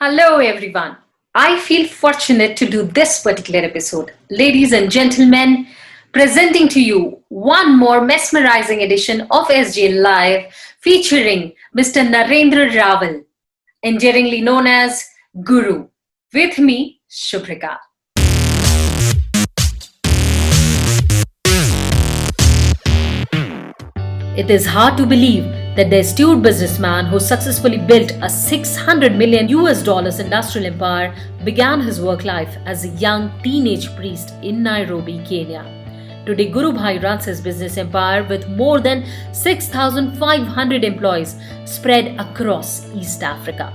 Hello, everyone. I feel fortunate to do this particular episode. Ladies and gentlemen, presenting to you one more mesmerizing edition of SJ Live featuring Mr. Narendra Raval, endearingly known as Guru. With me, Shubhrika. It is hard to believe that the astute businessman who successfully built a 600 million US dollars industrial empire began his work life as a young teenage priest in Nairobi, Kenya. Today, Guru Bhai runs his business empire with more than 6,500 employees spread across East Africa.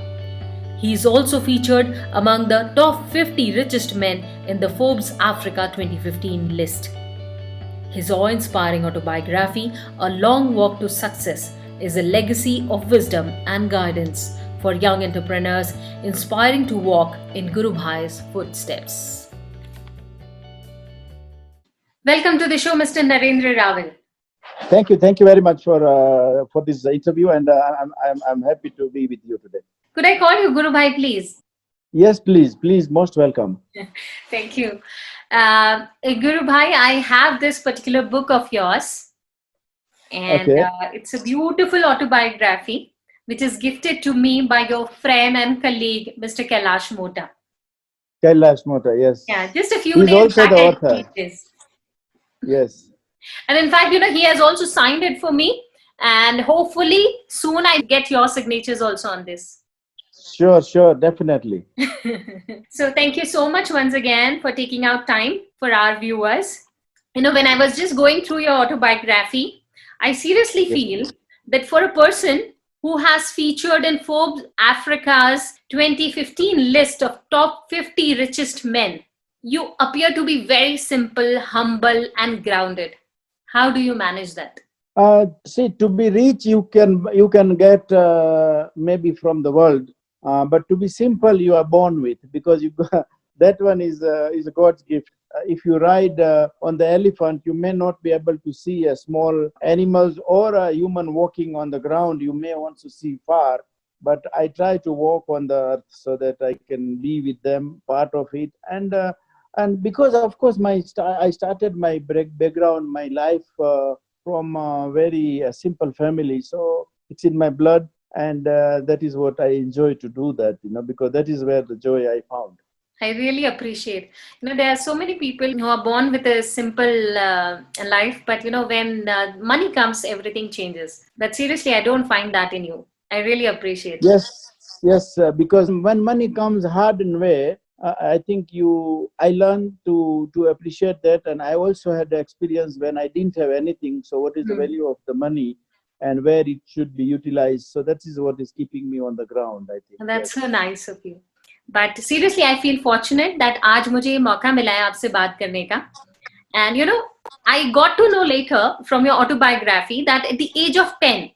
He is also featured among the top 50 richest men in the Forbes Africa 2015 list. His awe-inspiring autobiography, A Long Walk to Success, is a legacy of wisdom and guidance for young entrepreneurs, inspiring to walk in Guru Bhai's footsteps. Welcome to the show, Mr. Narendra Raval. Thank you very much for this interview, and I'm happy to be with you today. Could I call you Guru Bhai, please? Yes, please, most welcome. Thank you. Guru Bhai, I have this particular book of yours, and it's a beautiful autobiography which is gifted to me by your friend and colleague, Mr. KAILSH MOTA. KAILSH MOTA, yes. Yeah, just a few He's days also back the I author. read this. Yes. And in fact, he has also signed it for me, and hopefully soon I get your signatures also on this. Sure, definitely. So thank you so much once again for taking out time for our viewers. When I was just going through your autobiography, I seriously feel that for a person who has featured in Forbes Africa's 2015 list of top 50 richest men, you appear to be very simple, humble, and grounded. How do you manage that? See, to be rich, you can get maybe from the world. But to be simple, you are born with, because that one is a God's gift. If you ride on the elephant, you may not be able to see a small animals or a human walking on the ground. You may want to see far, but I try to walk on the earth so that I can be with them, part of it. And because of course I started my background, my life from a very simple family, so it's in my blood. And that is what I enjoy to do that, because that is where the joy I found. I really appreciate. There are so many people who are born with a simple life, but when money comes, everything changes. But seriously, I don't find that in you. I really appreciate. Yes, because when money comes hard and way, I think I learned to appreciate that. And I also had the experience when I didn't have anything. So what is the value of the money? And where it should be utilized. So that is what is keeping me on the ground, I think. That's so nice of you. But seriously, I feel fortunate that आज मुझे मौका मिला है आपसे बात करने का. And I got to know later from your autobiography that at the age of 10,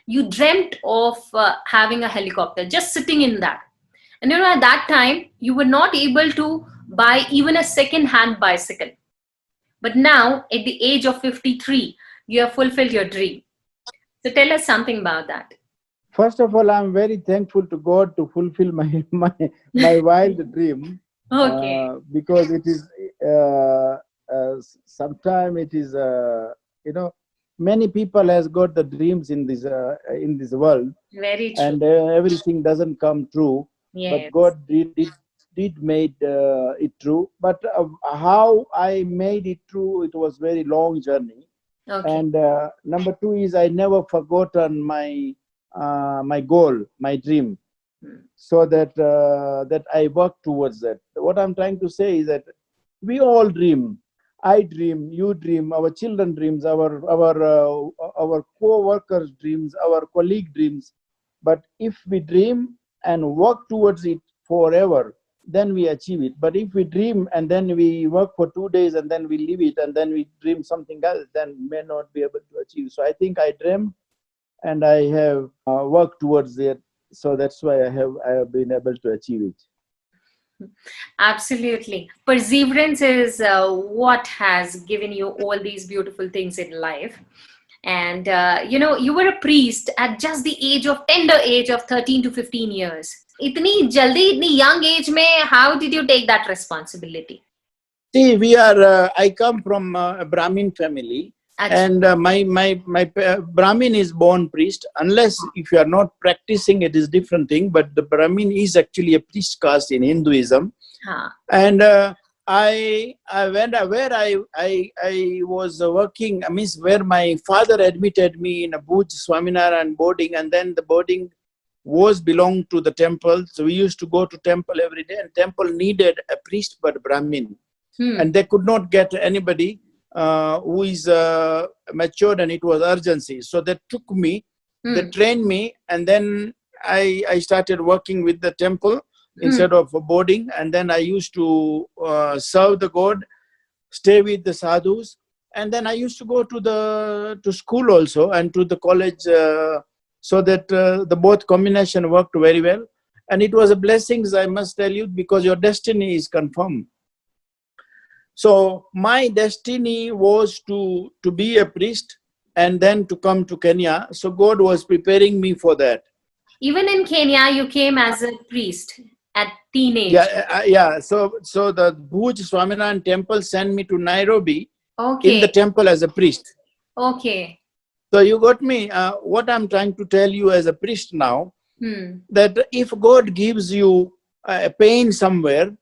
you dreamt of having a helicopter, just sitting in that. And at that time, you were not able to buy even a second-hand bicycle. But now, at the age of 53, you have fulfilled your dream. So tell us something about that. First of all, I'm very thankful to God to fulfill my wild dream. Okay. Because it is sometimes it is many people has got the dreams in this world. Very true. And everything doesn't come true. Yes. But God did made it true. But how I made it true, it was very long journey. Okay. And number two is I never forgotten my goal, my dream, so that I work towards that. What I'm trying to say is that we all dream. I dream, you dream, our children dreams, our co-workers dreams, our colleague dreams. But if we dream and work towards it forever, then we achieve it. But if we dream and then we work for 2 days and then we leave it and then we dream something else, then we may not be able to achieve. So I think I dream and I have worked towards it. So that's why I have been able to achieve it. Absolutely. Perseverance is what has given you all these beautiful things in life. And, you were a priest at just the tender age of 13 to 15 years. Itni jaldi, itni young age mein, how did you take that responsibility? See, I come from a Brahmin family, and my Brahmin is born priest. Unless if you are not practicing, it is different thing. But the Brahmin is actually a priest caste in Hinduism. And I went where I was working. I mean, where my father admitted me in a Bhuj Swaminarayan boarding, and then the boarding was belonged to the temple. So we used to go to temple every day, and temple needed a priest but Brahmin. And they could not get anybody who is matured, and it was urgency. So they took me, they trained me, and then I started working with the temple instead of boarding. And then I used to serve the God, stay with the sadhus, and then I used to go to school also and to the college, so that the both combination worked very well. And it was a blessing, I must tell you, because your destiny is confirmed. So my destiny was to be a priest and then to come to Kenya. So God was preparing me for that. Even in Kenya, you came as a priest at teenage. Yeah. So the Bhuj Swaminarayan temple sent me to Nairobi in the temple as a priest. Okay. So you got me. What I'm trying to tell you as a priest now, that if God gives you a pain somewhere,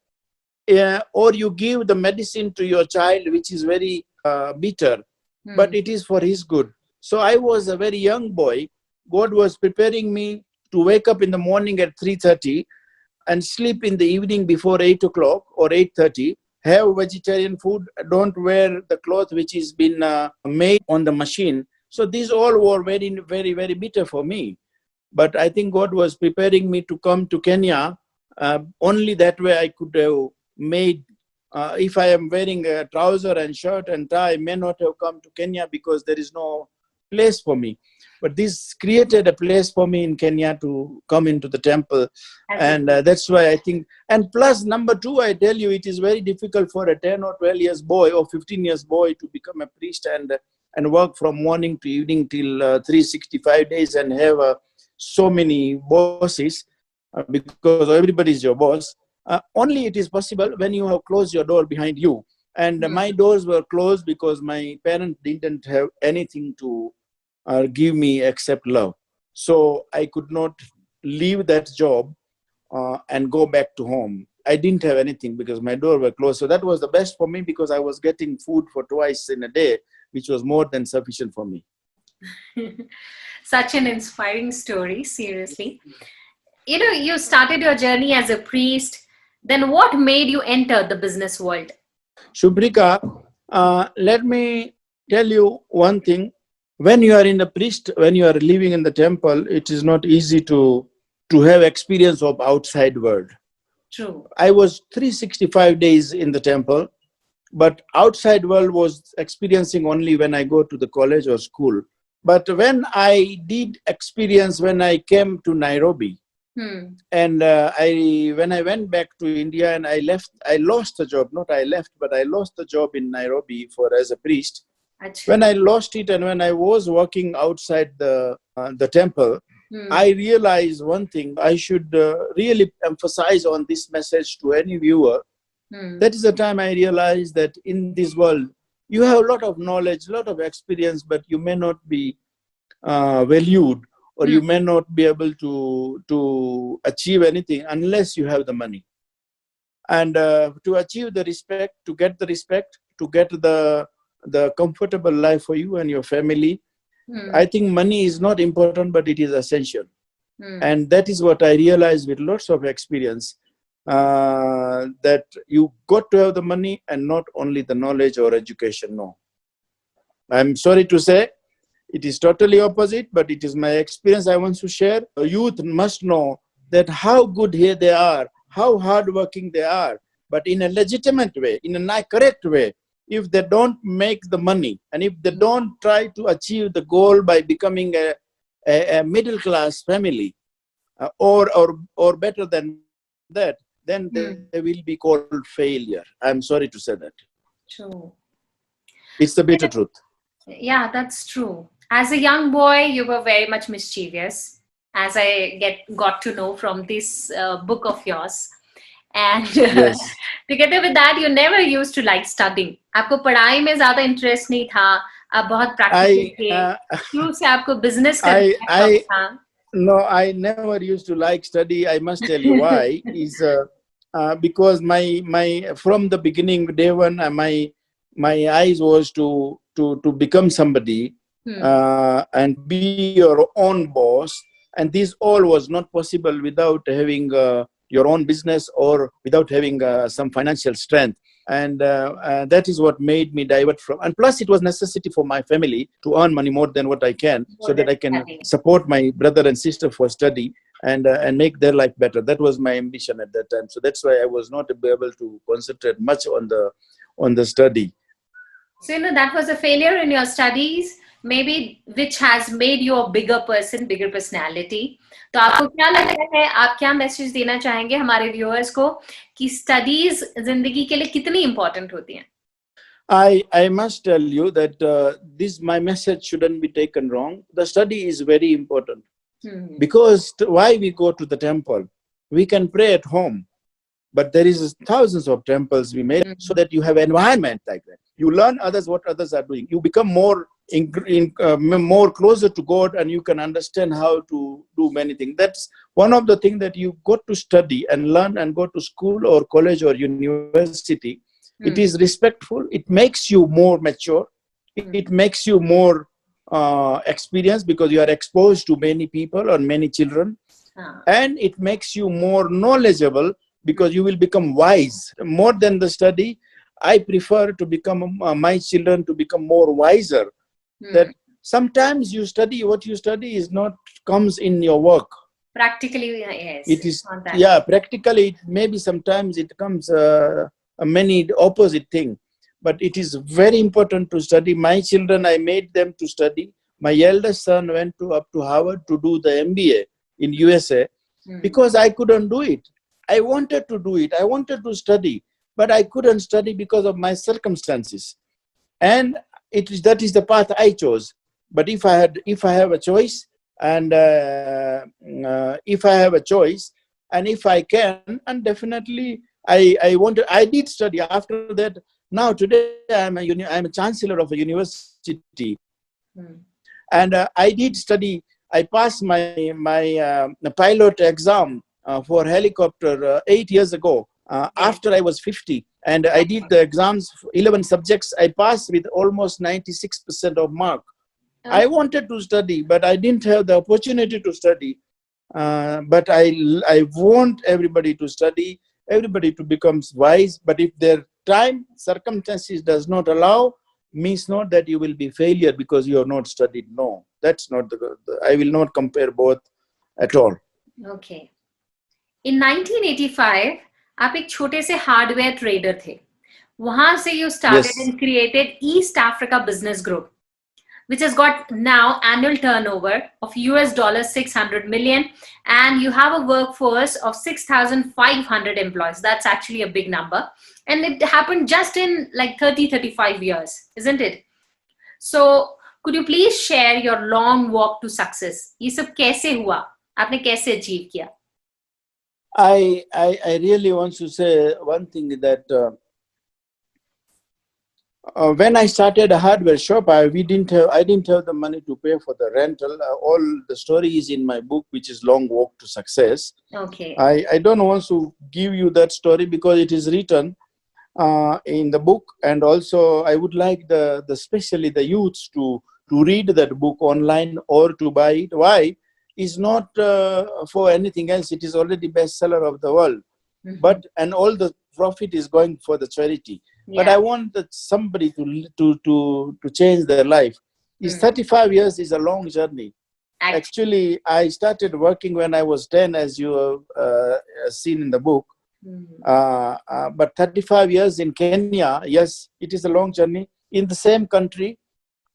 or you give the medicine to your child, which is very bitter, but it is for his good. So I was a very young boy. God was preparing me to wake up in the morning at 3:30 and sleep in the evening before 8 o'clock or 8:30, have vegetarian food, don't wear the cloth which has been made on the machine. So these all were very, very, very bitter for me. But I think God was preparing me to come to Kenya. Only that way I could have made, if I am wearing a trouser and shirt and tie, I may not have come to Kenya because there is no place for me. But this created a place for me in Kenya to come into the temple. And that's why I think, and plus number two, I tell you, it is very difficult for a 10 or 12 years boy or 15 years boy to become a priest and work from morning to evening till 365 days and have so many bosses, because everybody is your boss. Only it is possible when you have closed your door behind you. And my doors were closed because my parents didn't have anything to give me except love. So I could not leave that job and go back to home. I didn't have anything because my door were closed. So that was the best for me, because I was getting food for twice in a day, which was more than sufficient for me. Such an inspiring story, seriously. You started your journey as a priest. Then what made you enter the business world? Shubhrika, let me tell you one thing. When you are in the priest, when you are living in the temple, it is not easy to have experience of outside world. True. I was 365 days in the temple, but outside world was experiencing only when I go to the college or school. But when I did experience, when I came to Nairobi, and when I went back to India and I lost the job. Not I left, but I lost the job in Nairobi as a priest. When I lost it, and when I was working outside the temple, I realized one thing. I should really emphasize on this message to any viewer. That is the time I realized that in this world, you have a lot of knowledge, a lot of experience, but you may not be valued, or you may not be able to achieve anything unless you have the money. And to achieve the respect, to get the comfortable life for you and your family, I think money is not important, but it is essential. And that is what I realized with lots of experience, that you got to have the money and not only the knowledge or education. No. I'm sorry to say, it is totally opposite, but it is my experience I want to share. Youth must know that how good here they are, how hardworking they are, but in a legitimate way, in a correct way. If they don't make the money, and if they don't try to achieve the goal by becoming a middle class family, or better than that, then they will be called failure. I'm sorry to say that. True. It's the bitter truth. Yeah, that's true. As a young boy, you were very much mischievous, as I got to know from this book of yours. And Yes. together with that, you never used to like studying. आपको पढ़ाई में ज़्यादा interest नहीं था. आप बहुत practical I थे. uh, शुरू से आपको business करने का शौक I था. no, I never used to like study. I must tell you why. Is because my from the beginning, day one, my eyes was to become somebody and be your own boss. And this all was not possible without having your own business or without having some financial strength. And that is what made me divert from. And plus, it was necessity for my family to earn money more than what I can, so that I can support my brother and sister for study and make their life better. That was my ambition at that time. So that's why I was not able to concentrate much on the study. So, that was a failure in your studies, maybe, which has made you a bigger person, bigger personality. तो आपको क्या लगता है, आप क्या message देना चाहेंगे हमारे व्यूअर्स को कि स्टडीज जिंदगी के लिए कितनी इंपॉर्टेंट होती हैं? I must tell you that this my message shouldn't be taken wrong. The study is very important because why we go to the temple? We can pray at home, but there is thousands of temples we made so that you have environment like that. You learn what others are doing. You become more more closer to God, and you can understand how to do many things. That's one of the things that you got to study and learn and go to school or college or university. It is respectful. It makes you more mature. It makes you more experienced because you are exposed to many people or many children. And it makes you more knowledgeable because you will become wise. More than the study, I prefer to become my children to become more wiser. That sometimes you study, what you study is not comes in your work. Practically, yes. It is, practically, maybe sometimes it comes a many opposite thing. But it is very important to study. My children, I made them to study. My eldest son went up to Harvard to do the MBA in USA because I couldn't do it. I wanted to do it. I wanted to study, but I couldn't study because of my circumstances. And that is the path I chose. But if I have a choice, and if I have a choice, and if I can, and definitely I did study. After that, now today I'm a chancellor of a university, and I did study. I passed my pilot exam for helicopter 8 years ago. After I was 50, and I did the exams, 11 subjects. I passed with almost 96% of mark. I wanted to study, but I didn't have the opportunity to study. But I want everybody to study, everybody to become wise. But if their time, circumstances does not allow, means not that you will be failure because you have not studied. No, that's not I will not compare both at all. Okay. In 1985, आप एक छोटे से hardware trader थे. वहां से you started and created East Africa Business Group, which has got now annual turnover of $600 million, and you have a workforce of 6,500 employees. That's actually a big number. And it happened just in like 35 years, isn't it? So could you please share your long walk to success? ये सब कैसे हुआ? आपने कैसे achieve किया? I really want to say one thing that when I started a hardware shop, I didn't have the money to pay for the rental. All the story is in my book, which is Long Walk to Success. Okay. I don't want to give you that story because it is written in the book, and also I would like especially the youths to read that book online or to buy it. Why? Is not for anything else. It is already bestseller of the world, and all the profit is going for the charity. But I want that somebody to change their life. 35 years is a long journey. Actually, I started working when I was 10, as you have seen in the book. But 35 years in Kenya, yes, it is a long journey. In the same country,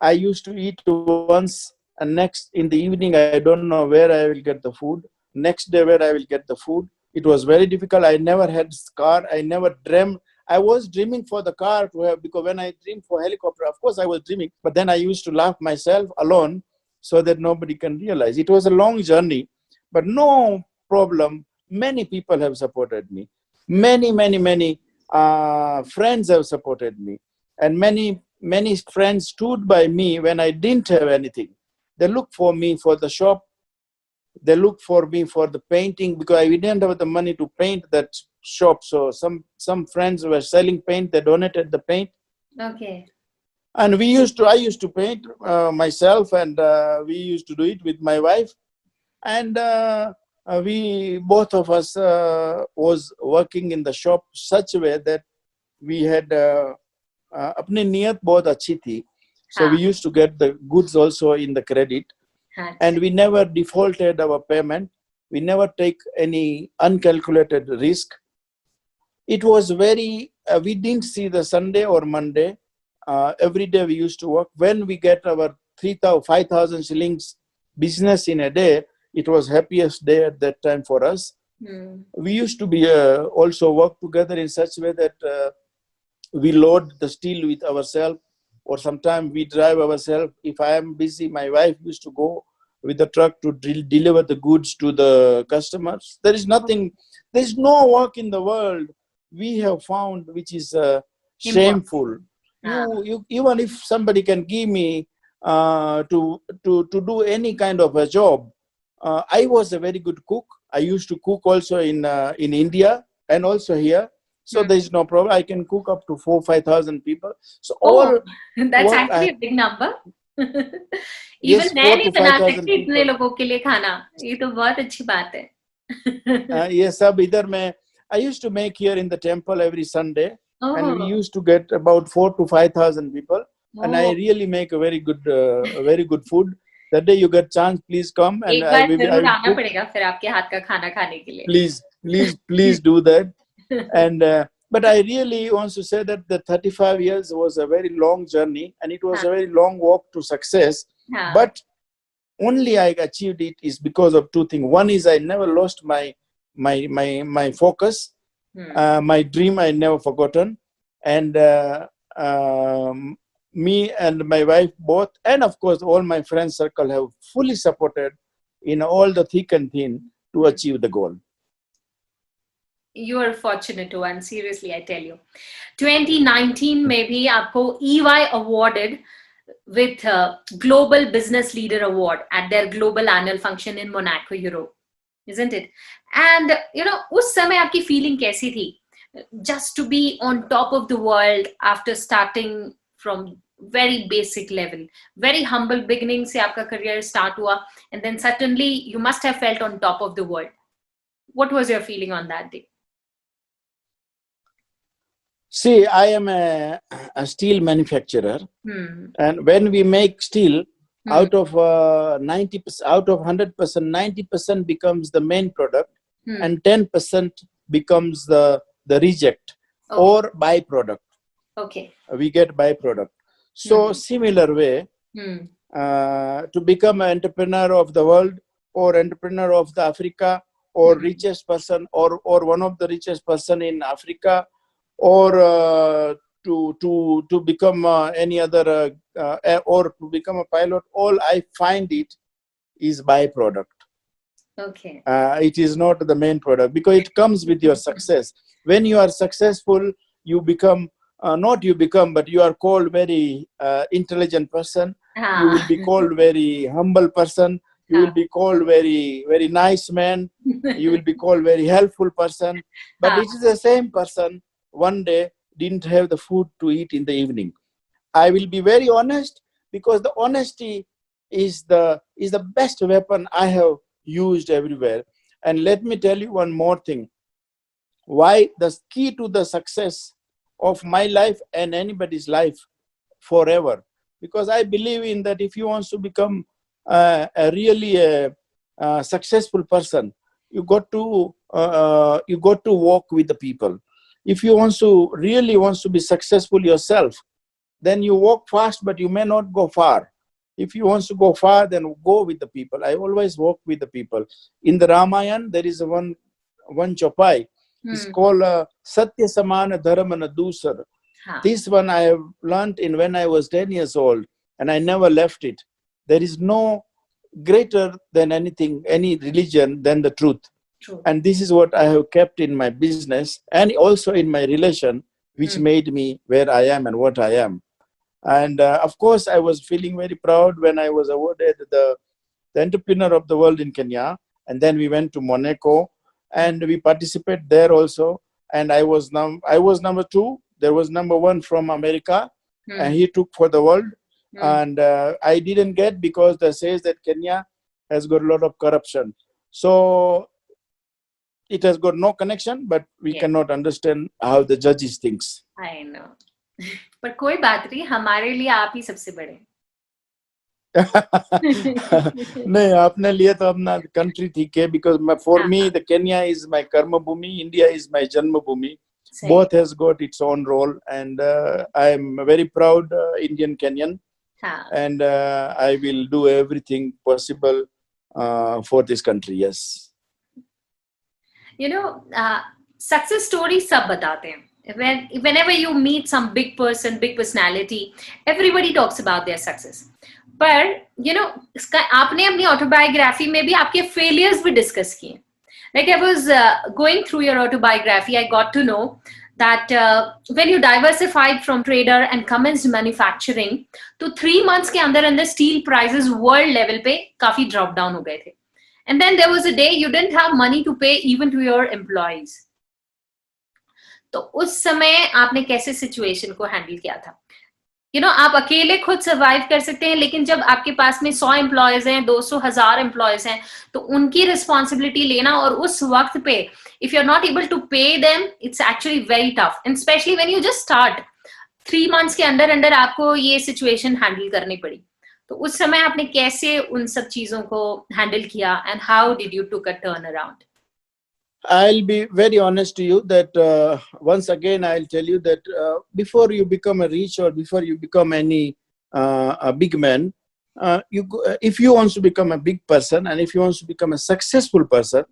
I used to eat once, and next in the evening, I don't know where I will get the food. Next day, where I will get the food. It was very difficult. I never had car. I never dreamt. I was dreaming for the car to have, because when I dreamed for helicopter, of course I was dreaming, but then I used to laugh myself alone so that nobody can realize. It was a long journey, but no problem. Many people have supported me. Many friends have supported me. And many friends stood by me when I didn't have anything. They looked for me for the shop. They looked for me for the painting, because I didn't have the money to paint that shop. So some friends were selling paint. They donated the paint. Okay. And I used to paint myself, and we used to do it with my wife. And we, both of us, was working in the shop such a way that we had अपनी नियत बहुत अच्छी थी. So we used to get the goods also in the credit. And we never defaulted our payment. We never take any uncalculated risk. It was very, we didn't see the Sunday or Monday. Every day we used to work. When we get our 5,000 shillings business in a day, it was happiest day at that time for us. We used to be also work together in such a way that we load the steel with ourselves, or sometimes we drive ourselves. If I am busy, my wife used to go with the truck to deliver the goods to the customers. There is nothing, there is no work in the world we have found which is shameful. You even if somebody can give me to do any kind of a job. I was a very good cook. I used to cook also in India and also here. So there is no problem. I can cook up to 4,000-5,000 people. So that's actually a big number. Even मैं नहीं बना सकती इतने लोगों के लिए खाना. ये तो बहुत अच्छी बात है. ये सब इधर में. I used to make here in the temple every Sunday, and we used to get about 4,000 to 5,000 people. And I really make a very good food. That day you get chance, please come. And एक बार जरूर आना पड़ेगा फिर आपके हाथ का खाना खाने के लिए. Please do that. And but I really want to say that the 35 years was a very long journey, and it was a very long walk to success. But only I achieved it is because of two things. One is I never lost my focus. My dream I never forgotten. And me and my wife both, and of course all my friends circle, have fully supported in all the thick and thin to achieve the goal. You are fortunate one, seriously, I tell you. 2019 में भी आपको EY awarded with Global Business Leader Award at their global annual function in Monaco, Europe, isn't it? And you know, उस समय आपकी feeling कैसी थी? Just to be on top of the world after starting from very basic level, very humble beginning से आपका career start हुआ, and then suddenly you must have felt on top of the world. What was your feeling on that day? See, I am a steel manufacturer, and when we make steel, out of 90%, out of 100%, 90% becomes the main product, and 10% becomes the reject or byproduct. Okay, we get byproduct. So similar way, to become an entrepreneur of the world, or entrepreneur of the Africa, or richest person, or one of the richest person in Africa, or to become any other, or to become a pilot, all I find it is byproduct. Okay. It is not the main product, because it comes with your success. When you are successful, you become, not you become, but you are called very intelligent person. You will be called very humble person. You will be called very, very nice man. You will be called very helpful person. But it is the same person one day didn't have the food to eat in the evening. I will be very honest, because the honesty is the best weapon I have used everywhere. And let me tell you one more thing. Why the key to the success of my life and anybody's life forever. Because I believe in that if you want to become a really successful person, you got to walk with the people. If you really want to be successful yourself, then you walk fast, but you may not go far. If you want to go far, then go with the people. I always walk with the people. In the Ramayana, there is one chopai. It's called Satya Samana Dharmana Dusar. This one I have learned in when I was 10 years old, and I never left it. There is no greater than anything, any religion than the truth. True. And this is what I have kept in my business and also in my relation, which made me where I am and what I am. And of course, I was feeling very proud when I was awarded the Entrepreneur of the World in Kenya. And then we went to Monaco and we participated there also. And I was number 2. There was number 1 from America, and he took for the world. And I didn't get because they says that Kenya has got a lot of corruption. So it has got no connection, but we cannot understand how the judges thinks. I know. पर कोई बात नहीं, हमारे लिए आप ही सबसे बड़े. नहीं, अपने लिए तो अपना country ठीक है, because for me the Kenya is my karma bhumi, India is my janma bhumi. Both has got its own role, and I am a very proud Indian Kenyan. And I will do everything possible for this country. Yes. You know, success stories सब बताते हैं. Whenever you meet some big person, big personality, everybody talks about their success. पर you know, आपने अपनी autobiography में भी आपके failures भी discuss किए. Like I was going through your autobiography, I got to know that when you diversified from trader and commenced manufacturing, तो 3 months के अंदर steel prices world level पे काफी drop down हो गए थे. And then there was a day you didn't have money to pay even to your employees. तो उस समय आपने कैसे सिचुएशन को हैंडल किया था? You know, आप अकेले खुद सर्वाइव कर सकते हैं, लेकिन जब आपके पास में 100 एम्प्लॉयज हैं, 200, 1000 एम्प्लॉयज हैं, तो उनकी रिस्पॉन्सिबिलिटी लेना, और उस वक्त पे if you are not able to pay them, it's actually very tough, and specially when you just start. 3 months के अंदर आपको ये सिचुएशन हैंडल करनी पड़ी. तो उस समय आपने कैसे उन सब चीजों को हैंडल किया, and how did you took a turn around? I'll be very honest to you that once again I'll tell you that before you become a rich or before you become any a big man, if you want to become a big person and if you want to become a successful person,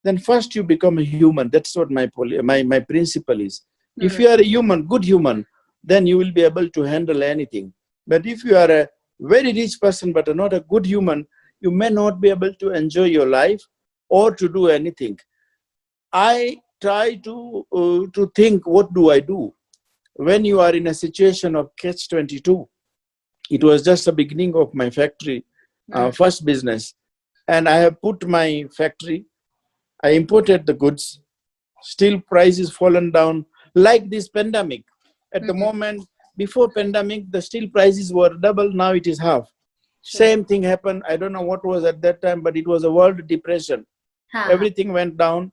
then first you become a human. That's what my principle is. If you are a human, good human, then you will be able to handle anything. But if you are a very rich person but not a good human, you may not be able to enjoy your life or to do anything. I try to think, what do I do? When you are in a situation of catch-22, it was just the beginning of my factory, first business. And I have put my factory, I imported the goods, still prices fallen down, like this pandemic. At the moment, before pandemic, the steel prices were double, now it is half. Same thing happened, I don't know what was at that time, but it was a world depression. Everything went down.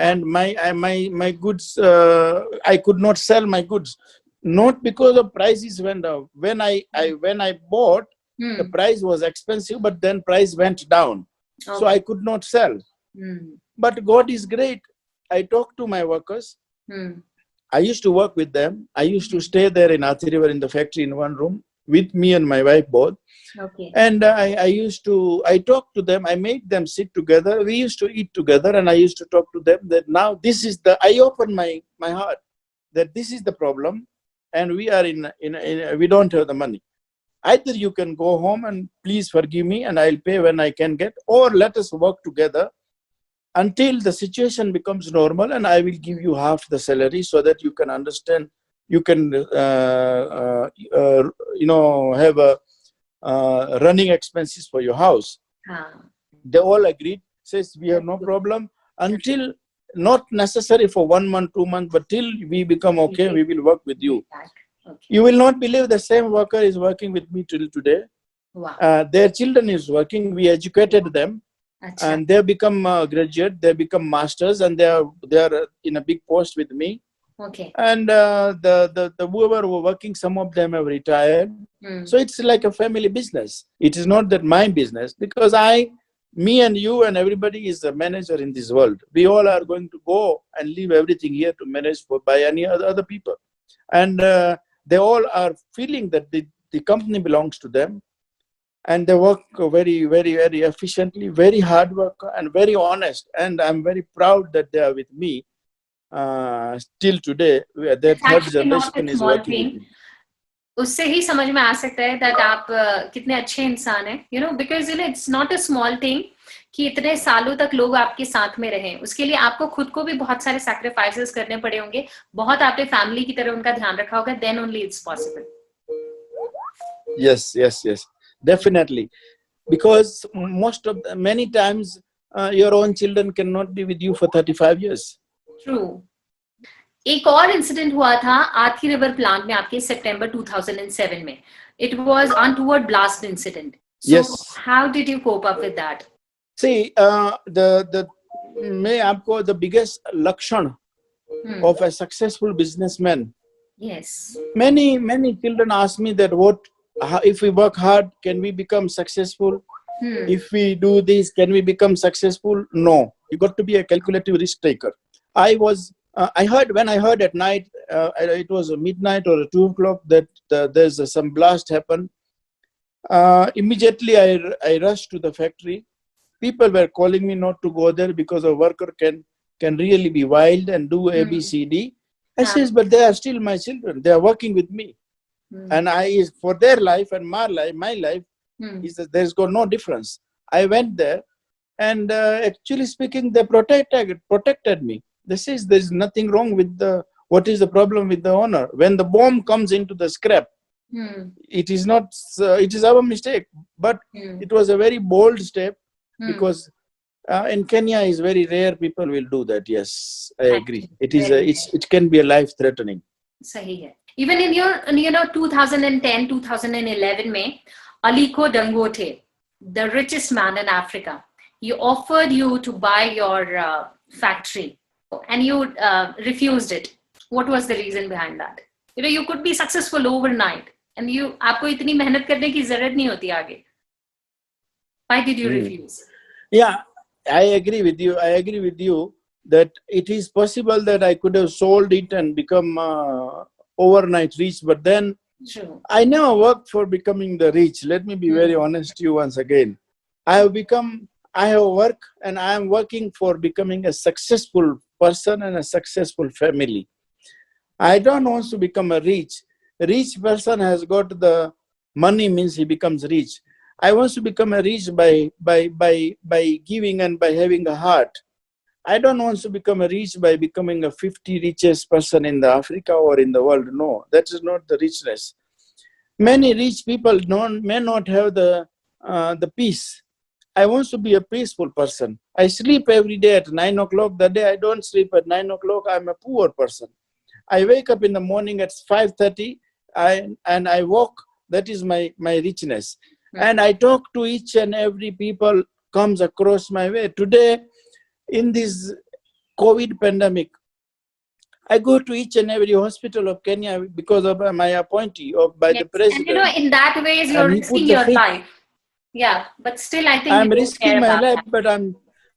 And my goods, I could not sell my goods, not because the prices went down. When I bought, the price was expensive, but then price went down, so I could not sell. But God is great. I talked to my workers. I used to work with them. I used to stay there in Athi River in the factory in one room with me and my wife both. And I talked to them. I made them sit together. We used to eat together, and I used to talk to them that now this is I opened my heart that this is the problem, and we are we don't have the money. Either you can go home and please forgive me and I'll pay when I can get, or let us work together until the situation becomes normal, and I will give you half the salary so that you can understand. You can have a running expenses for your house. They all agreed, says we have no problem until, not necessary for 1 month, 2 months, but till we become okay, we will work with you. You will not believe the same worker is working with me till today. Their children is working, we educated them, and they have become graduate, they become masters, and they are in a big post with me. And the whoever were working, some of them have retired. So it's like a family business. It is not that my business, because me and you and everybody is a manager in this world. We all are going to go and leave everything here to manage by any other people. And they all are feeling that the company belongs to them. And they work very, very, very efficiently, very hard work, and very honest. And I'm very proud that they are with me. till today, their It's third actually not a generation is small working with thing. me. उससे ही समझ में आ सकता है that आप कितने अच्छे इंसान हैं, because it's not a small thing कि इतने सालों तक लोग आपके साथ में रहें. उसके लिए आपको खुद को भी बहुत सारे sacrifices करने पड़े होंगे, बहुत आपने फैमिली की तरह उनका ध्यान रखा होगा, then only it's possible. Yes, definitely, because many times your own children cannot be with you for 35 years. True. एक और इंसिडेंट हुआ था आर्थी रिवर प्लांट में आपके सितंबर 2007 में. It was untoward blast incident. So Yes. how did you cope up with that? See, the biggest lakshan of a successful businessman. Yes. Many children ask me that if we work hard, can we become successful? If we do this, can we become successful? No, you got to be a calculative risk taker. I heard at night, it was midnight or 2 o'clock, that there's some blast happened. Immediately I rushed to the factory. People were calling me not to go there because a worker can really be wild and do A, B, C, D. I says, but they are still my children. They are working with me. And for their life and my life, there's got no difference. I went there, and actually speaking, they protected me. They says there's nothing wrong with what is the problem with the owner? When the bomb comes into the scrap, it is not, it is our mistake. But it was a very bold step, because in Kenya is very rare people will do that. Yes, I agree. It can be a life threatening. सही है. Even in your 2010 2011 में Aliko Dangote, the richest man in Africa, he offered you to buy your factory and you refused it. What was the reason behind that? You could be successful overnight and आपको इतनी मेहनत करने की जरूरत नहीं होती आगे. Why did you refuse? Yeah, I agree with you that it is possible that I could have sold it and become overnight rich, but then True. I never worked for becoming the rich. Let me be very honest to you once again. I have worked and I am working for becoming a successful person and a successful family. I don't want to become a rich. A rich person has got the money, means he becomes rich. I want to become a rich by giving and by having a heart. I don't want to become a rich by becoming a 50 richest person in the Africa or in the world. No, that is not the richness. Many rich people may not have the peace. I want to be a peaceful person. I sleep every day at 9 o'clock. The day I don't sleep at 9 o'clock, I'm a poor person. I wake up in the morning at 5:30 and I walk. That is my richness. And I talk to each and every people comes across my way. Today, in this COVID pandemic, I go to each and every hospital of Kenya because of my appointee by the president. And in that way, you're risking your life. Yeah, but still, I think I'm risking my life,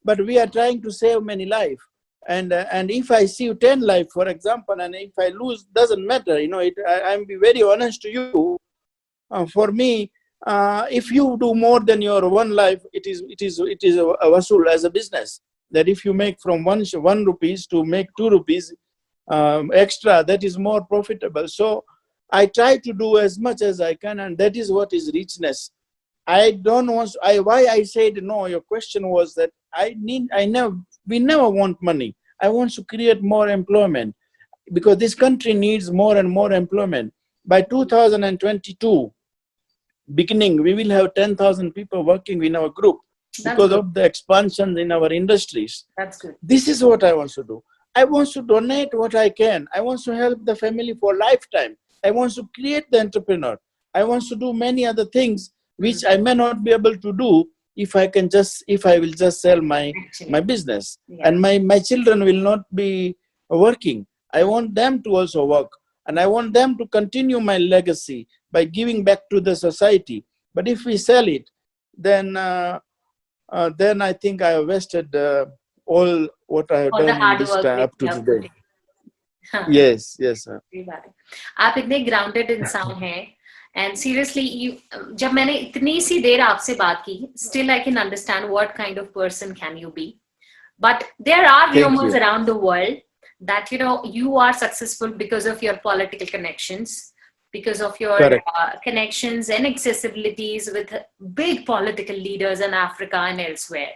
but we are trying to save many lives. And if I see 10 lives, for example, and if I lose, doesn't matter. I'm be very honest to you. For me, if you do more than your one life, it is a vasul as a business. That if you make from 1 rupees to make 2 rupees extra, that is more profitable. So I try to do as much as I can, and that is what is richness. I don't want. Why I said no. Your question was that we never want money. I want to create more employment, because this country needs more and more employment. By 2022 beginning, we will have 10,000 people working in our group because of the expansion in our industries. That's good. This is what I want to do. I want to donate what I can. I want to help the family for lifetime. I want to create the entrepreneur. I want to do many other things which I may not be able to do if I will just sell my business. Yeah. And my children will not be working. I want them to also work. And I want them to continue my legacy by giving back to the society. But if we sell it, then I think I have wasted all what I have done in this time up to today. Yes, sir. आप इतने grounded इंसान हैं, and seriously, जब मैंने इतनी सी देर आपसे बात की, still I can understand what kind of person can you be. But there are rumors around the world that you are successful because of your political connections, because of your connections and accessibilities with big political leaders in Africa and elsewhere.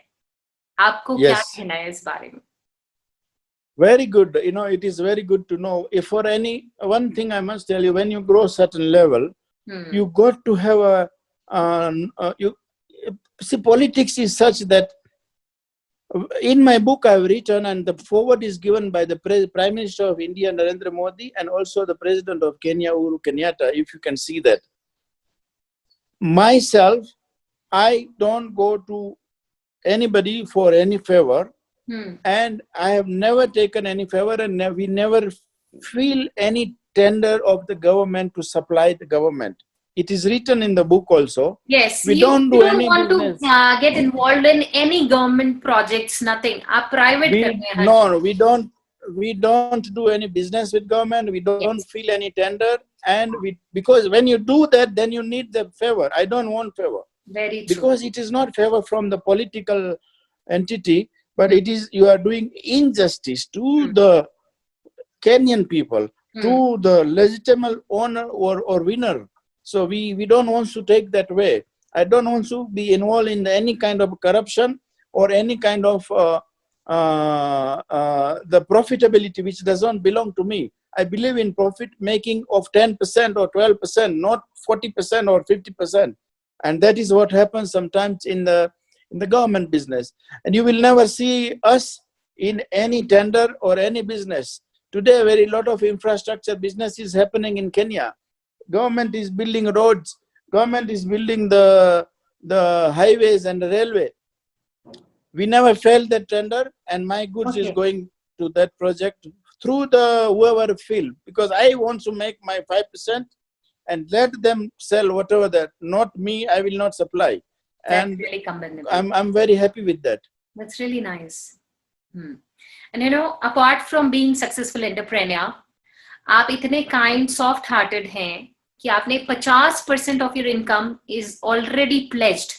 आपको क्या कहना है इस बारे में? Very good. It is very good to know. If for any one thing I must tell you, when you grow a certain level, you got to have see, politics is such that in my book I've written, and the forward is given by the Prime Minister of India, Narendra Modi, and also the President of Kenya, Uhuru Kenyatta, if you can see that. Myself, I don't go to anybody for any favor. And I have never taken any favor, and we never feel any tender of the government to supply the government. It is written in the book also. Yes, we don't want to get involved in any government projects, nothing. Private. No, we don't do any business with government. We don't feel any tender, and because when you do that, then you need the favor. I don't want favor. Very true. Because it is not favor from the political entity, but it is, you are doing injustice to the Kenyan people, to the legitimate owner or winner. So we don't want to take that way. I don't want to be involved in any kind of corruption or any kind of the profitability which does not belong to me. I believe in profit making of 10% or 12%, not 40% or 50%. And that is what happens sometimes in the government business. And you will never see us in any tender or any business. Today, very lot of infrastructure business is happening in Kenya. Government is building roads. Government is building the highways and the railway. We never failed that tender, and my goods is going to that project through the whoever field, because I want to make my 5% and let them sell whatever that, not me, I will not supply. That's really commendable. I'm very happy with that. That's really nice. And apart from being successful entrepreneur, आप इतने kind, soft-hearted हैं कि आपने 50% of your income is already pledged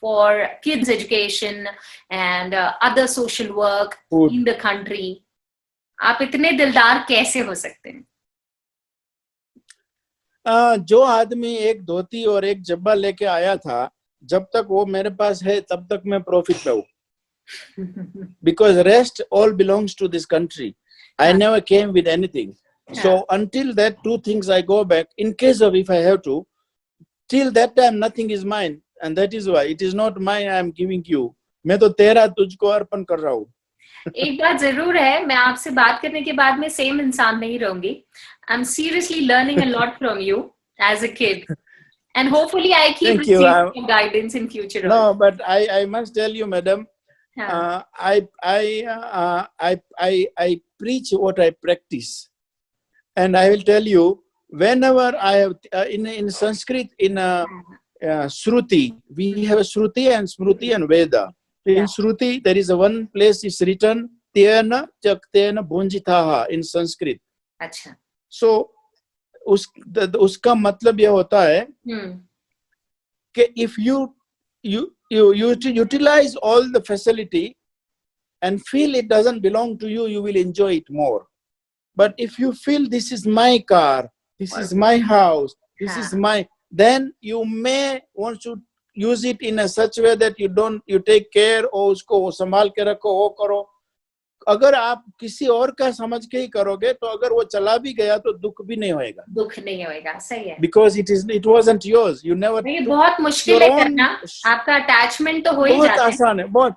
for kids' education and other social work in the country. आप इतने दिलदार कैसे हो सकते हैं? जो आदमी एक धोती और एक जब्बा लेके आया था, जब तक वो मेरे पास है तब तक मैं प्रॉफिट में हूँ. Because rest all belongs to this country. I never came with anything. So until that two things I go back, in case of if I have to, till that time nothing is mine. And that is why it is not mine I am giving you. मैं तो तेरा तुझको अर्पण कर रहा हूँ. एक बात जरूर है, मैं आपसे बात करने के बाद में सेम इंसान नहीं रहूंगी. I'm seriously learning a lot from you as a kid. And hopefully I keep receiving your guidance in future. No, but I must tell you, madam, I preach what I practice. And I will tell you, whenever I have, in Sanskrit, in Shruti, we have Shruti and Smruti and Veda. In Shruti, there is one place is written, Tena Chaktena Bhunjitaha in Sanskrit. Achha. So, उसका मतलब यह होता है कि if you utilize all the facility and feel it doesn't belong to you, you will enjoy it more. But if you feel this is my car, this is my house, this is my, then you may want to use it in a such way that you take care, उसको संभाल के रखो, वो करो. अगर आप किसी और का समझ के ही करोगे तो अगर वो चला भी गया तो दुख भी नहीं होएगा. दुख नहीं होएगा, सही है. Because it wasn't yours. You never. ये बहुत मुश्किल है करना. आपका attachment तो हो ही जाता है. बहुत आसान है, बहुत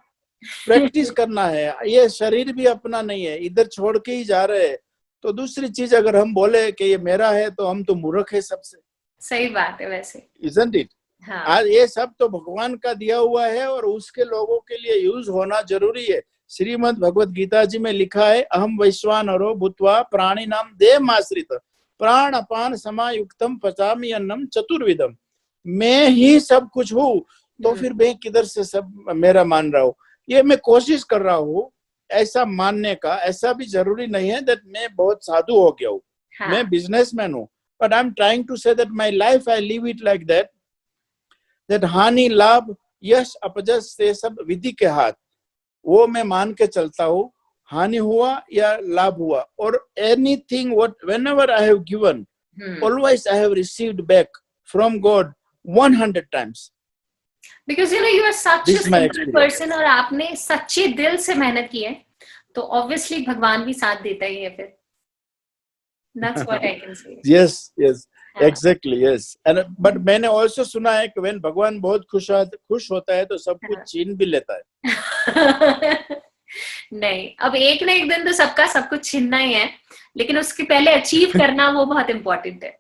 प्रैक्टिस करना है. ये शरीर भी अपना नहीं है, इधर छोड़ के ही जा रहे हैं. तो दूसरी चीज अगर हम बोले कि ये मेरा है तो हम तो मूर्ख है सबसे. सही बात है वैसे. Isn't it? आज ये सब तो भगवान का दिया हुआ है और उसके लोगों के लिए यूज होना जरूरी है. श्रीमद् भगवत गीता जी में लिखा है, अहम वैश्वानरो भूत्वा प्राणी नाम देह आश्रित प्राण अपान समायुक्तम पचामि अन्नम चतुर्विधम. मैं ही सब कुछ हूँ, तो फिर मैं किधर से सब मेरा मान रहा हूँ. ये मैं कोशिश कर रहा हूँ ऐसा मानने का. ऐसा भी जरूरी नहीं है that मैं बहुत साधु हो गया हूँ. मैं बिजनेसमैन हूँ, but I'm trying to say that my life I live it like that हानि लाभ यश अपजस से सब विधि के हाथ, वो मैं मान के चलता हूँ. हानि हुआ या लाभ हुआ, or anything whenever I have given, always I have received back from God 100 times. Because you are such This a is my simple experience. person और आपने सच्चे दिल से मेहनत की है, तो obviously भगवान भी साथ देता ही है फिर. That's what I can say. Yes, exactly, yes. And but मैंने also सुना है कि when भगवान बहुत खुश होता है तो सब कुछ छीन भी लेता है. नहीं, अब एक ना एक दिन तो सबका सब कुछ छीनना ही है, लेकिन उसके पहले अचीव करना वो बहुत इम्पोर्टेंट है.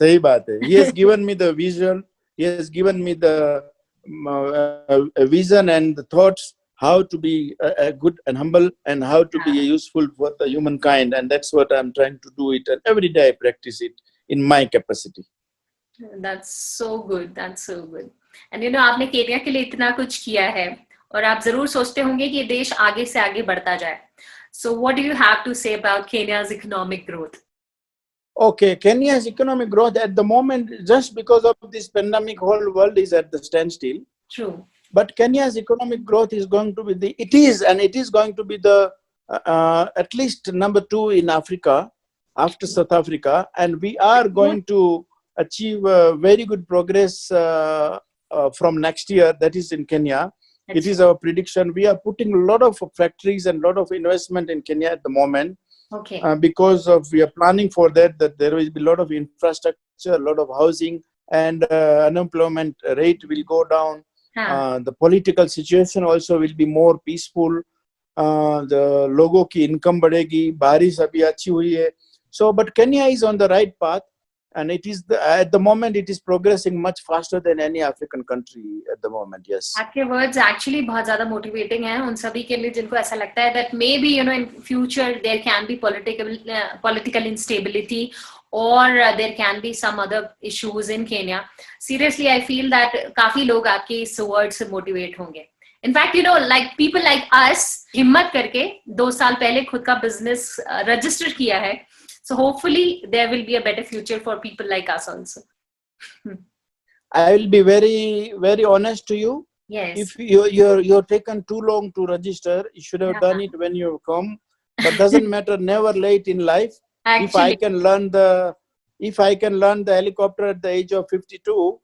सही बात है. He has given me the vision. He has given me the vision and the thoughts how to be good and humble and how to be useful for the humankind, and that's what I'm trying to do it, and every day I practice it in my capacity. That's so good. That's so good. And आपने Kenya के लिए इतना कुछ किया है और आप जरूर सोचते होंगे कि ये देश आगे से आगे बढ़ता जाए. So what do you have to say about Kenya's economic growth? Okay, Kenya's economic growth at the moment, just because of this pandemic, whole world is at the standstill. True. But Kenya's economic growth is going to be it is going to be the at least number 2 in Africa after South Africa, and we are going to achieve very good progress from next year. That is in Kenya. It is our prediction. We are putting a lot of factories and a lot of investment in Kenya at the moment. Okay. Because we are planning for that there will be a lot of infrastructure, a lot of housing, and unemployment rate will go down. The political situation also will be more peaceful. The लोगों की income बढ़ेगी, बारिश अभी अच्छी हुई है. So, but Kenya is on the right path, and it is at the moment it is progressing much faster than any African country at the moment. Yes. आपके words actually बहुत ज़्यादा motivating हैं उन सभी के लिए जिनको ऐसा लगता है that maybe in future there can be political instability or there can be some other issues in Kenya. Seriously, I feel that काफी लोग आपके इस words से motivate होंगे. In fact, like people like us, हिम्मत करके 2 साल पहले खुद का business register किया है. So hopefully there will be a better future for people like us also. I will be very, very honest to you. Yes. If you're taken too long to register, you should have done it when you come. But doesn't matter, never late in life. Actually, if I can learn the helicopter at the age of 52,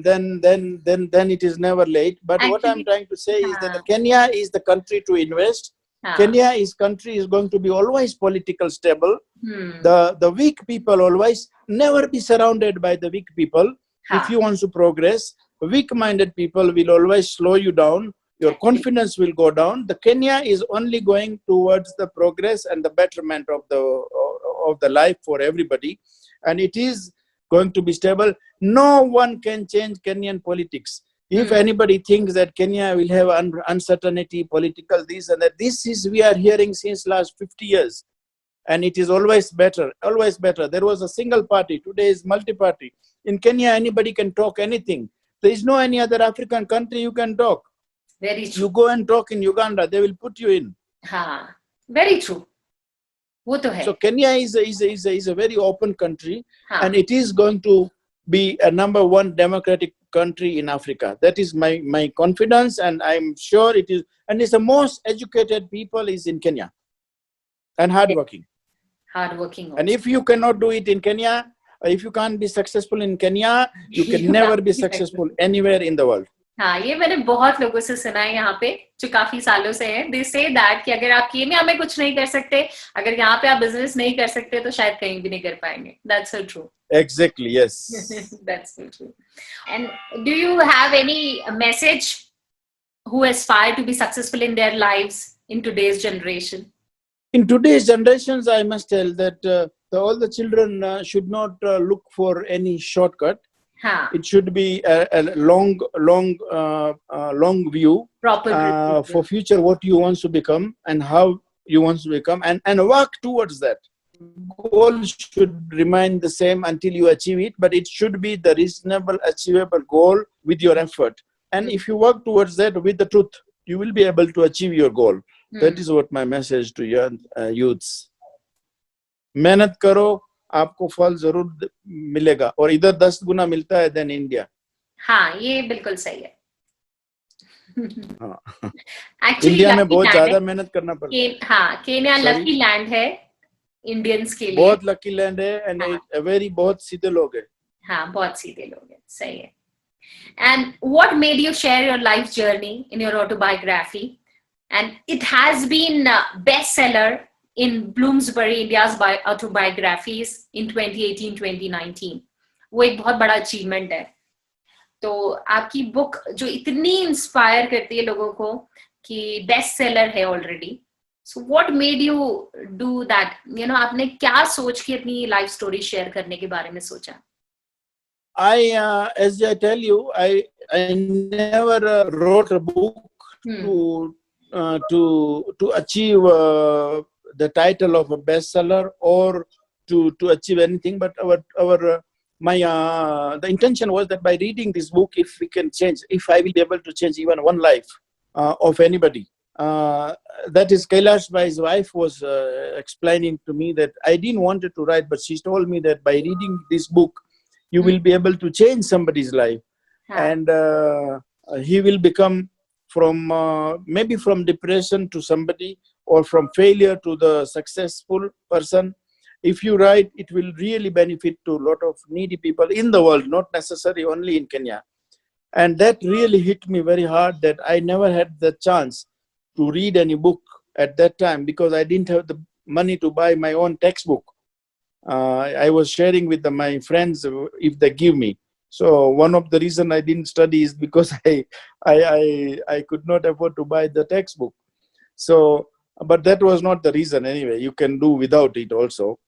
then it is never late. But actually, what I'm trying to say is that Kenya is the country to invest. Kenya's country is going to be always political stable. The weak people always never be surrounded by the weak people. If you want to progress, weak-minded people will always slow you down. Your confidence will go down. The Kenya is only going towards the progress and the betterment of the life for everybody, and it is going to be stable. No one can change Kenyan politics. If anybody thinks that Kenya will have uncertainty, political this and that, we are hearing since last 50 years. And it is always better, always better. There was a single party, today is multi-party. In Kenya, anybody can talk anything. There is no any other African country you can talk. Very true. You go and talk in Uganda, they will put you in. Very true. वो तो है. So Kenya is a very open country, and it is going to be a number 1 democratic country in Africa. That is my confidence, and I'm sure it is. And it's the most educated people is in Kenya, and hardworking. Hardworking. And if you cannot do it in Kenya, if you can't be successful in Kenya, you can never be successful anywhere in the world. हाँ, ये मैंने बहुत लोगों से सुना है यहाँ पे जो काफी सालों से हैं. They say that कि अगर आप केन्या में कुछ नहीं कर सकते, अगर यहाँ पे आप बिजनेस नहीं कर सकते, तो शायद कहीं भी नहीं कर पाएंगे. That's so true. Exactly, yes. That's so true. And do you have any message who aspire to be successful in their lives in today's generation? In today's generations, I must tell that all the children should not look for any shortcut. It should be a long view. Proper for future, what you want to become and how you want to become, and work towards that. Goal should remain the same until you achieve it, but it should be the reasonable, achievable goal with your effort. And if you work towards that with the truth, you will be able to achieve your goal. That is what my message to young youths. मेहनत करो, आपको फल जरूर मिलेगा, और इधर 10 गुना मिलता है देन इंडिया. हाँ, ये बिल्कुल सही है. हाँ, Actually, इंडिया में lucky बहुत land ज्यादा है. मेहनत करना पड़ता है. हाँ, केन्या Sorry? लकी लैंड है इंडियंस के लिए. बहुत लकी लैंड है एंड हाँ. वेरी बहुत सीधे लोग हैं. हाँ, बहुत सीधे लोग हैं. सही है. And what made you share your life journey in your autobiography? And it has been a bestseller in Bloomsbury, India's autobiographies in 2018-2019. वो एक बहुत बड़ा अचीवमेंट है. तो आपकी बुक जो इतनी इंस्पायर करती है लोगों को कि बेस्ट सेलर है already. So what made you do that? आपने क्या सोच के अपनी लाइफ स्टोरी शेयर करने के बारे में सोचा? As I tell you, I never wrote a book to achieve the title of a bestseller or to achieve anything. But the intention was that by reading this book, if we can change, if I will be able to change even one life of anybody. That is KAILSH, his wife, was explaining to me that I didn't want to write, but she told me that by reading this book, you will be able to change somebody's life. And he will become from maybe from depression to somebody, or from failure to the successful person. If you write, it will really benefit to a lot of needy people in the world, not necessarily only in Kenya. And that really hit me very hard, that I never had the chance to read any book at that time because I didn't have the money to buy my own textbook. I was sharing with my friends if they give me. So one of the reasons I didn't study is because I could not afford to buy the textbook. So, but that was not the reason anyway. You can do without it also.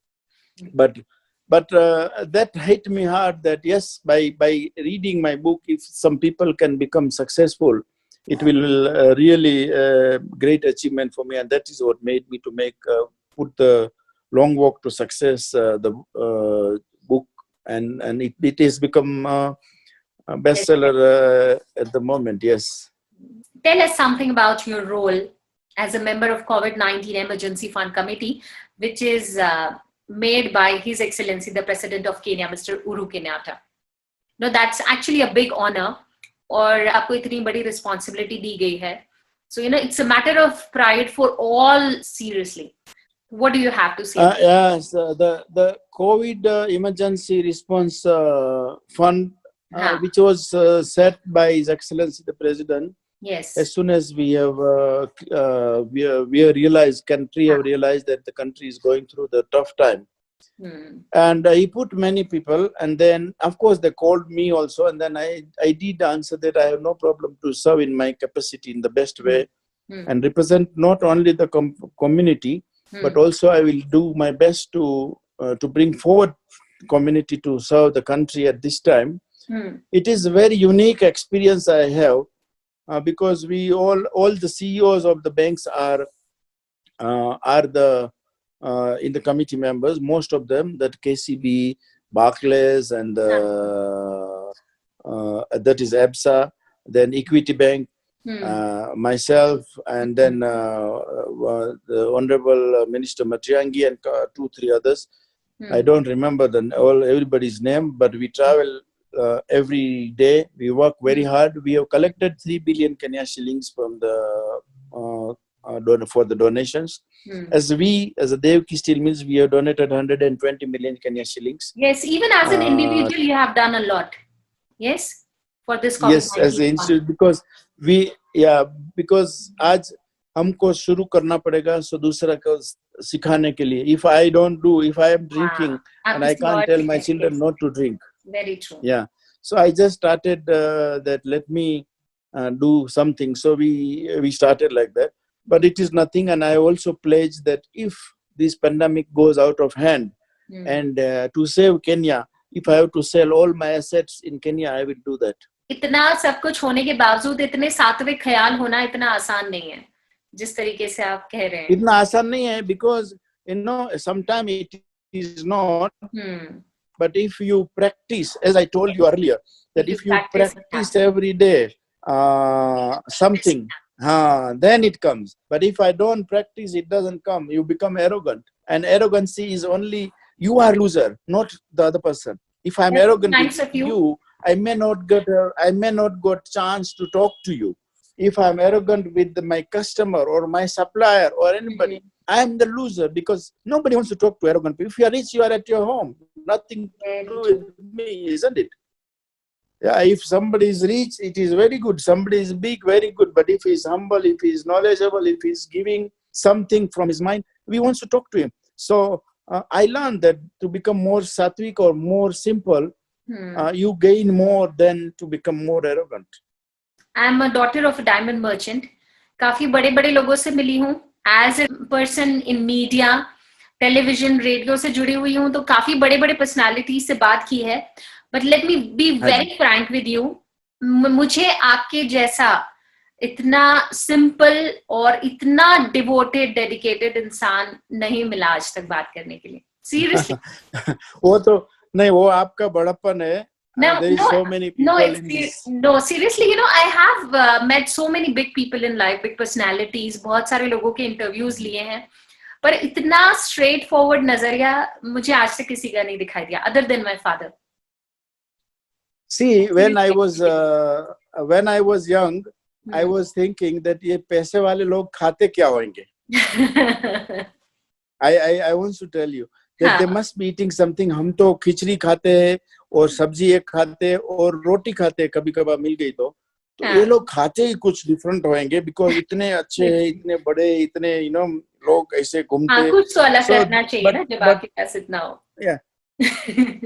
But that hit me hard, that yes, by reading my book, if some people can become successful, it will really great achievement for me. And that is what made me to put the Long Walk to Success, the book, and it has become a bestseller at the moment. Yes. Tell us something about your role as a member of COVID-19 Emergency Fund Committee, which is made by His Excellency the President of Kenya, Mr. Uhuru Kenyatta. No, that's actually a big honor, और आपको इतनी बड़ी responsibility दी गई है. So it's a matter of pride for all. Seriously, what do you have to say? Yes, the COVID Emergency Response Fund, which was set by His Excellency the President. Yes. As soon as we have realized, country have realized that the country is going through the tough time. And he put many people, and then of course they called me also, and then I did answer that I have no problem to serve in my capacity in the best way and represent not only the community, but also I will do my best to bring forward community to serve the country at this time. It is a very unique experience I have because we all the CEOs of the banks are the in the committee members, most of them, that KCB, Barclays, and that is ABSA, then Equity Bank, myself, and then the Honorable Minister Matiangi and 2-3 others. I don't remember everybody's name, but we travel every day. We work very hard. We have collected 3 billion Kenya shillings from the for the donations. As a Devki Steel Mills, we have donated 120 million Kenya shillings. Yes, even as an individual, you have done a lot. Yes, for this COVID-19. Yes, as an institute, because because आज हमको शुरू करना पड़ेगा, so दूसरा को सिखाने के लिए. If I am drinking and I can't tell my children not to drink. Very true. Yeah, so I just started that. Let me do something. So we started like that. But it is nothing, and I also pledge that if this pandemic goes out of hand, and to save Kenya, if I have to sell all my assets in Kenya, I will do that. इतना सब कुछ होने के बावजूद इतने सात्विक ख्याल होना इतना आसान नहीं है, जिस तरीके से आप कह रहे हैं. इतना आसान नहीं है, because sometimes it is not. But if you practice, as I told you earlier, that if you practice every day something, then it comes. But if I don't practice, it doesn't come. You become arrogant, and arrogancy is only you are loser, not the other person. If I'm arrogant with you, I may not get chance to talk to you. If I'm arrogant with my customer or my supplier or anybody, I'm the loser because nobody wants to talk to arrogant people. If you are rich, you are at your home. Nothing to do with me, isn't it? Yeah, if somebody is rich, it is very good. Somebody is big, very good. But if he is humble, if he is knowledgeable, if he is giving something from his mind, we want to talk to him. So I learned that to become more sattvic or more simple, you gain more than to become more arrogant. I am a daughter of a diamond merchant. काफी बड़े-बड़े लोगों से मिली हूँ. As a person in media, television, radio से जुड़ी हुई हूँ, तो काफी बड़े-बड़े personalities से बात की है. But let me be very frank with you. मुझे आपके जैसा इतना simple और इतना devoted, dedicated इंसान नहीं मिला आज तक बात करने के लिए. Seriously. वो तो नहीं, वो आपका बड़प्पन है. There is so many people no, seriously, you know, I have met so many big people in life, big personalities. बहुत सारे लोगों के interviews लिए हैं, पर इतना straightforward नजरिया मुझे आज तक किसी का नहीं दिखाई दिया, other than my father. See, when I was young, I was thinking that ये पैसे वाले लोग खाते क्या होंगे? I want to tell you that they must be eating something. हम तो खिचड़ी खाते हैं और सब्जी एक खाते हैं और रोटी खाते हैं, कभी कभार मिल गई तो ये लोग खाते ही कुछ डिफरेंट होंगे, बिकॉज इतने अच्छे हैं, इतने बड़े, इतने लोग ऐसे घूमते हैं. कुछ तो अलग करना चाहिए ना जब आपके पास इतना हो.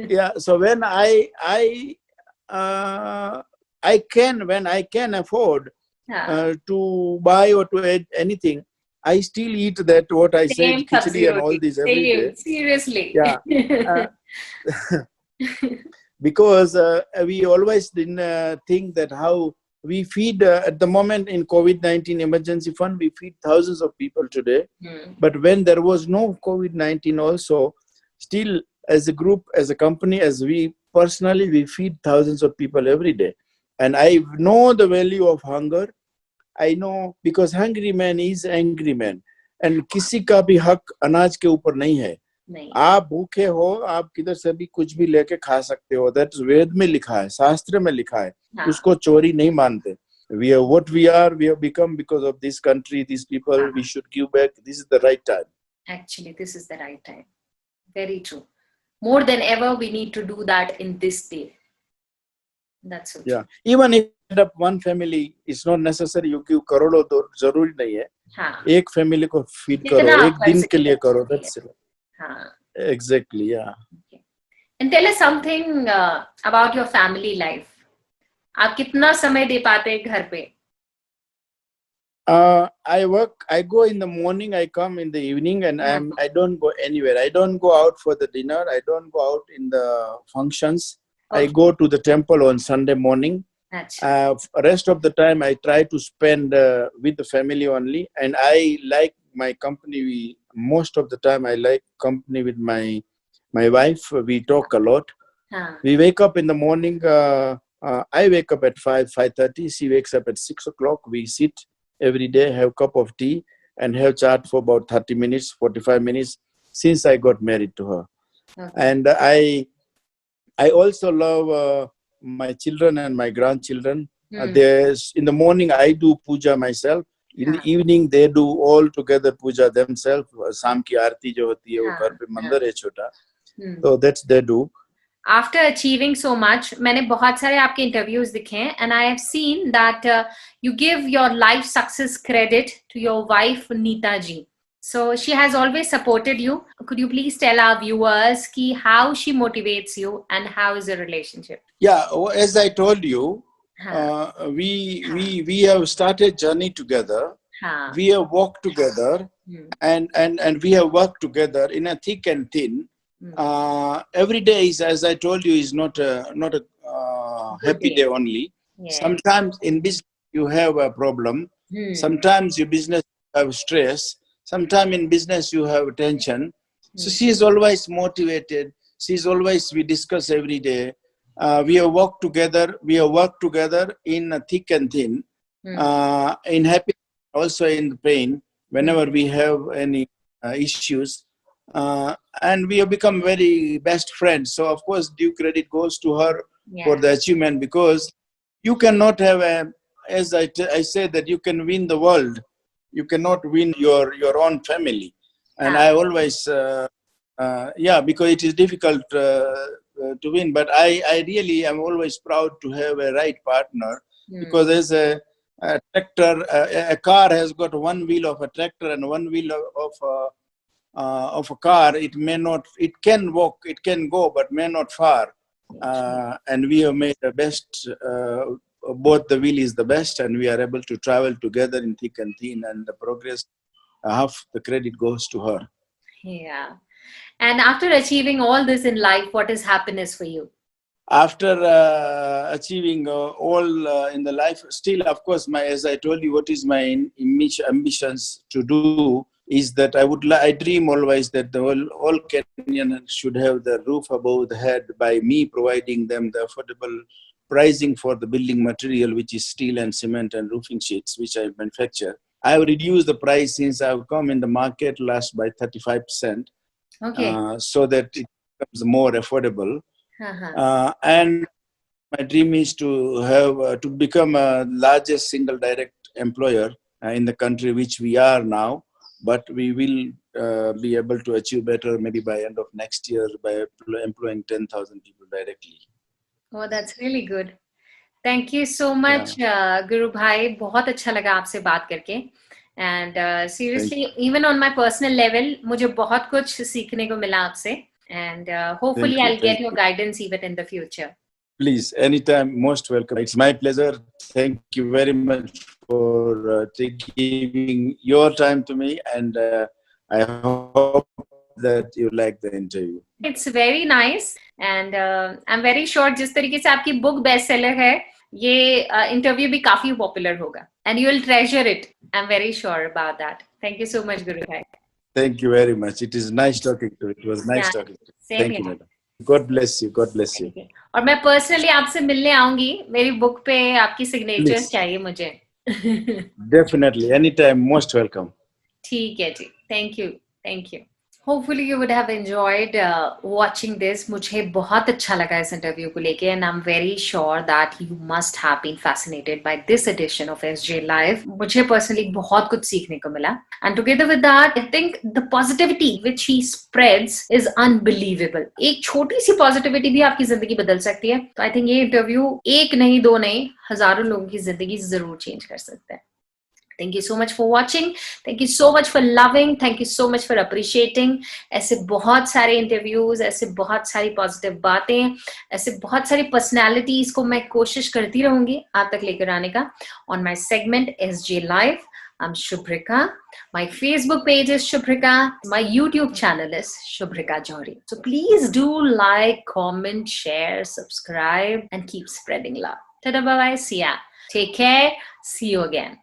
Yeah, so when when I can afford to buy or to add anything, I still eat that, what I said, khichdi and all this every day. Seriously. Yeah. Because we always didn't think that how we feed, at the moment in COVID-19 emergency fund, we feed thousands of people today. But when there was no COVID-19 also, still as a group, as a company, as we personally, we feed thousands of people every day. And I know the value of hunger. I know, because hungry man is angry man. And किसी का भी हक अनाज के ऊपर नहीं है. आप भूखे हो, आप किधर से भी कुछ भी लेके खा सकते हो. That वेद में लिखा है, शास्त्र में लिखा है. उसको चोरी नहीं मानते. We are what we are. We have become because of this country, these people. We should give back. This is the right time. Actually, this is the right time. Very true. More than ever, we need to do that in this day. That's so true. Yeah. Even if you end up one family, it's not necessary you give करोड़ों, तो जरूरी नहीं है. एक family को feed करो, एक दिन के लिए करो. That's it. Exactly, yeah. Okay. And tell us something about your family life. आप कितना समय दे पाते हैं घर पे? I go in the morning, I come in the evening, and I don't go anywhere. I don't go out for the dinner. I don't go out in the functions. Okay. I go to the temple on Sunday morning. Rest of the time I try to spend with the family only, and I like my company. Most of the time I like company with my wife. We talk a lot. We wake up in the morning. I wake up at 5:30. She wakes up at 6 o'clock. We sit every day, have a cup of tea, and have chat for about 30 minutes, 45 minutes since I got married to her. Okay. And I also love my children and my grandchildren. In the morning I do puja myself. In the evening they do all together puja themselves. Shaam ki aarti jo hoti hai, wo ghar pe mandir hai chota. So that's they do. After achieving so much, मैंने बहुत सारे आपके interviews दिखे हैं, and I have seen that you give your life success credit to your wife Neeta ji. So she has always supported you. Could you please tell our viewers how she motivates you and how is the relationship? Yeah, as I told you, we have started journey together. We have walked together, and we have worked together in a thick and thin. Every day is, as I told you, is not a happy day only. Yeah. Sometimes in business you have a problem. Sometimes your business have stress. Sometimes in business you have tension. So she is always motivated. We discuss every day. We have worked together. We have worked together in thick and thin, in happy, also in pain. Whenever we have any issues, and we have become very best friends. So of course, due credit goes to her for the achievement, because you cannot have as I said, that you can win the world, you cannot win your own family. And I always, because it is difficult to win. But I really am always proud to have a right partner, because as a tractor, a car has got one wheel of a tractor and one wheel of a car. It can walk, it can go, but may not far. And we have made the best. Both the wheel is the best, and we are able to travel together in thick and thin. And the progress, half the credit goes to her. Yeah. And after achieving all this in life, what is happiness for you? After achieving all in the life, still, of course, as I told you, what is my ambitions to do is that I dream always that all Kenyans should have the roof above the head by me providing them the affordable pricing for the building material, which is steel and cement and roofing sheets, which I manufacture. I have reduced the price since I've come in the market last by 35%. Okay. So that it becomes more affordable. And my dream is to have to become a largest single direct employer in the country, which we are now. But we will be able to achieve better maybe by end of next year by employing 10,000 people directly. Oh, that's really good. Thank you so much, Guru Bhai. बहुत अच्छा लगा आपसे बात करके. And seriously, even on my personal level, मुझे बहुत कुछ सीखने को मिला आपसे. And hopefully I'll get your guidance even in the future. Please, anytime, most welcome. It's my pleasure. Thank you very much for giving your time to me. And I hope that you like the interview. It's very nice. And I'm very sure जिस तरीके से आपकी book bestseller है, ये interview भी काफी popular होगा. And you will treasure it. I'm very sure about that. Thank you so much, Guru Bhai. Thank you very much. It is nice talking to you. It was nice talking to you. Thank you, madam. God bless you. God bless you. और मैं personally आपसे मिलने आऊंगी. मेरी book पे आपकी signatures चाहिए मुझे. Definitely. Anytime. Most welcome. ठीक है जी. Thank you. Thank you. Hopefully you would have enjoyed watching this. मुझे बहुत अच्छा लगा इस interview को लेके, and I'm very sure that you must have been fascinated by this edition of SJ Live. मुझे personally बहुत कुछ सीखने को मिला, and together with that, I think the positivity which he spreads is unbelievable. एक छोटी सी positivity भी आपकी जिंदगी बदल सकती है. तो I think ये interview एक नहीं, दो नहीं, हजारों लोगों की जिंदगी जरूर change कर सकता है. Thank you so much for watching. Thank you so much for loving. Thank you so much for appreciating. ऐसे बहुत सारे interviews, ऐसे बहुत सारी positive बातें, ऐसे बहुत सारी personalities को मैं कोशिश करती रहूंगी आप तक लेकर आने का on my segment SJ Live. I'm Shubhrika. My Facebook page is Shubhrika. My YouTube channel is Shubhrika Johary. So please do like, comment, share, subscribe, and keep spreading love. Ta-da, bye-bye. See ya. Take care. See you again.